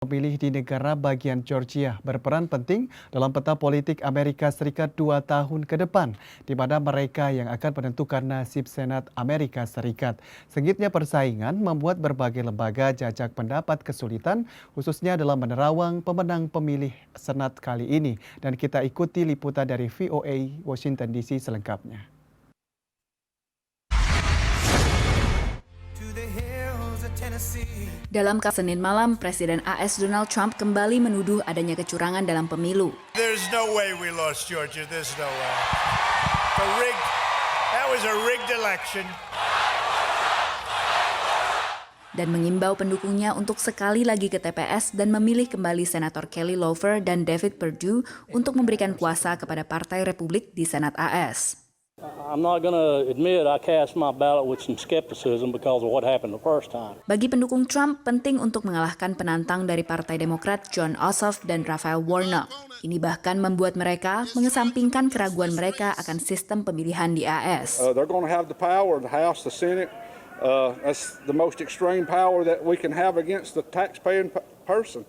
Pemilih di negara bagian Georgia berperan penting dalam peta politik Amerika Serikat 2 tahun ke depan, di mana mereka yang akan menentukan nasib Senat Amerika Serikat. Sengitnya persaingan membuat berbagai lembaga jajak pendapat kesulitan, khususnya dalam menerawang pemenang pemilih Senat kali ini. Dan kita ikuti liputan dari VOA Washington DC selengkapnya. Dalam Senin malam, Presiden AS Donald Trump kembali menuduh adanya kecurangan dalam pemilu. There's no way we lost Georgia. There's no way. That was a rigged election. Dan mengimbau pendukungnya untuk sekali lagi ke TPS dan memilih kembali Senator Kelly Loeffler dan David Perdue untuk memberikan kuasa kepada Partai Republik di Senat AS. I'm not going to admit I cast my ballot with some skepticism because of what happened the first time. Bagi pendukung Trump, penting untuk mengalahkan penantang dari Partai Demokrat Jon Ossoff dan Raphael Warnock. Ini bahkan membuat mereka mengesampingkan keraguan mereka akan sistem pemilihan di AS. They're going to have the power, the House, the Senate. That's the most extreme power that we can have against the taxpaying person.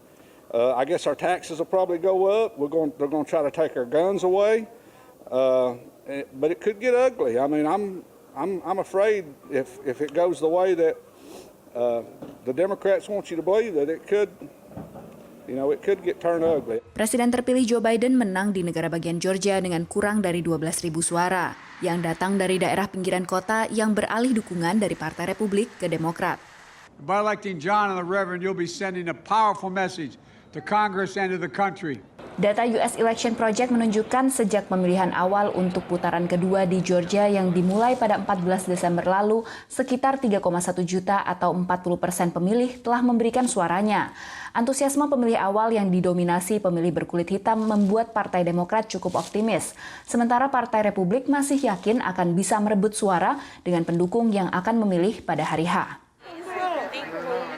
I guess our taxes will probably go up. They're going to try to take our guns away. But it could get ugly. I mean, I'm afraid if it goes the way that the Democrats want you to believe that it could get turned ugly. Presiden terpilih Joe Biden menang di negara bagian Georgia dengan kurang dari 12.000 suara yang datang dari daerah pinggiran kota yang beralih dukungan dari Partai Republik ke Demokrat. By electing John and the Reverend, you'll be sending a powerful message to Congress and to the country. Data US Election Project menunjukkan sejak pemilihan awal untuk putaran kedua di Georgia yang dimulai pada 14 Desember lalu, sekitar 3,1 juta atau 40% pemilih telah memberikan suaranya. Antusiasme pemilih awal yang didominasi pemilih berkulit hitam membuat Partai Demokrat cukup optimis. Sementara Partai Republik masih yakin akan bisa merebut suara dengan pendukung yang akan memilih pada hari H.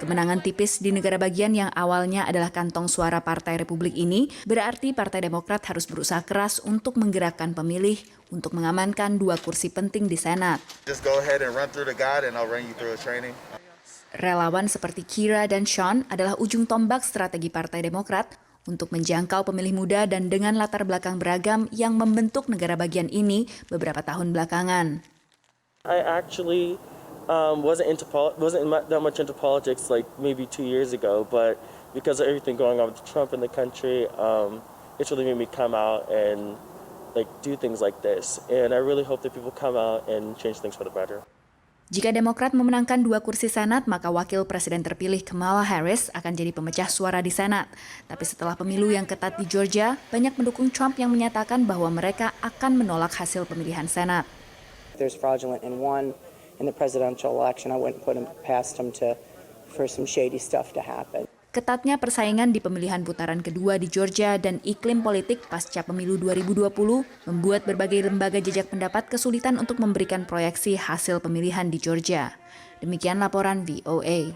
Kemenangan tipis di negara bagian yang awalnya adalah kantong suara Partai Republik ini berarti Partai Demokrat harus berusaha keras untuk menggerakkan pemilih untuk mengamankan 2 kursi penting di Senat. Relawan seperti Kira dan Sean adalah ujung tombak strategi Partai Demokrat untuk menjangkau pemilih muda dan dengan latar belakang beragam yang membentuk negara bagian ini beberapa tahun belakangan. Wasn't that much into politics like maybe 2 years ago, but because of everything going on with Trump in the country, it's really made me come out and do things like this. And I really hope that people come out and change things for the better. Jika Demokrat memenangkan 2 kursi Senat, maka wakil presiden terpilih Kamala Harris akan jadi pemecah suara di Senat. Tapi setelah pemilu yang ketat di Georgia, banyak pendukung Trump yang menyatakan bahwa mereka akan menolak hasil pemilihan Senat. There's fraudulent in the presidential election. I wouldn't put him past him for some shady stuff to happen. Ketatnya persaingan di pemilihan putaran kedua di Georgia dan iklim politik pasca pemilu 2020 membuat berbagai lembaga jajak pendapat kesulitan untuk memberikan proyeksi hasil pemilihan di Georgia. Demikian laporan VOA.